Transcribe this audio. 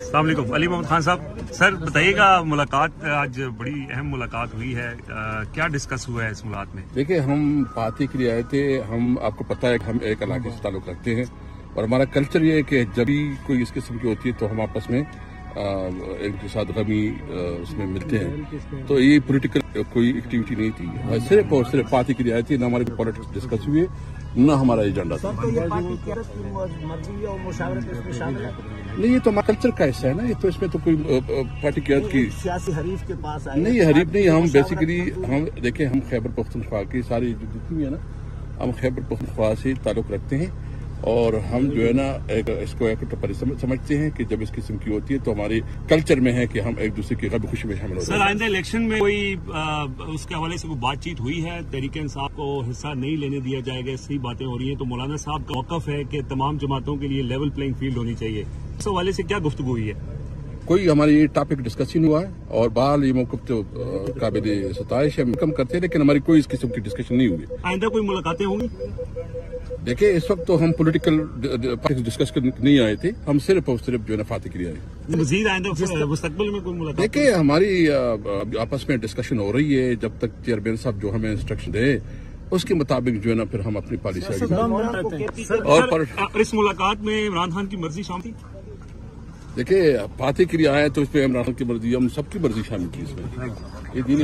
السلام علیکم علی محمد خان صاحب، سر بتائیے گا ملاقات آج بڑی اہم ملاقات ہوئی ہے، کیا ڈسکس ہوا ہے اس ملاقات میں؟ دیکھیں، ہم پارٹی کے لیے آئے تھے. ہم آپ کو پتہ ہے کہ ہم ایک علاقے سے تعلق رکھتے ہیں اور ہمارا کلچر یہ ہے کہ جب بھی کوئی اس قسم کی ہوتی ہے تو ہم آپس میں ایک کے ساتھ غمی اس میں ملتے ہیں. تو یہ پولیٹیکل کوئی ایکٹیویٹی نہیں تھی، صرف اور صرف پارٹی کے لیے آئی تھی. نہ ہمارے پالیٹکس ڈسکس ہوئے نہ ہمارا ایجنڈا تھا. نہیں، یہ تو ہمارا کلچر کا حصہ ہے نا. یہ تو اس میں تو کوئی پارٹی کی سیاسی حریف کے پاس آئے نہیں، حریف نہیں. ہم بیسیکلی ہم دیکھیں، ہم خیبر پختونخوا کی ساری جو جتنی ہے نا، ہم خیبر پختونخوا سے تعلق رکھتے ہیں اور ہم جو ہے نا اس کو ایک ٹپری سمجھتے ہیں کہ جب اس قسم کی ہوتی ہے تو ہماری کلچر میں ہے کہ ہم ایک دوسرے کی غم خوشی میں شامل ہوتے ہیں. سر، آئندہ الیکشن میں کوئی اس کے حوالے سے کوئی بات چیت ہوئی ہے؟ تحریک انصاف کو حصہ نہیں لینے دیا جائے گا، اس کی باتیں ہو رہی ہیں. تو مولانا صاحب کا موقف ہے کہ تمام جماعتوں کے لیے لیول پلینگ فیلڈ ہونی چاہیے. اس حوالے سے کیا گفتگو ہوئی ہے؟ کوئی ہماری ٹاپک ڈسکس ہی نہیں ہوا ہے اور بہرحال یہ موقف تو قابل ستائش ہے، ہم کم کرتے ہیں، لیکن ہماری کوئی اس قسم کی ڈسکشن نہیں ہوئی. آئندہ کوئی ملاقاتیں ہوں گی؟ دیکھیں، اس وقت تو ہم پولیٹیکل ڈسکس نہیں آئے تھے، ہم صرف اور صرف جو ہے نا فاتح کے لیے آئے. مزید آئندہ مستقبل میں کوئی ملاقات؟ دیکھیں، ہماری آپس میں ڈسکشن ہو رہی ہے. جب تک چیئرمین صاحب جو ہمیں انسٹرکشن دے اس کے مطابق جو ہے نا پھر ہم اپنی پالیسی اور اس ملاقات میں عمران خان کی مرضی شامل تھی؟ دیکھیں، فاتح کے لیے آئے تو اس پہ عمران خان کی مرضی، ہم سب کی مرضی شامل تھی اس میں. یہ دینی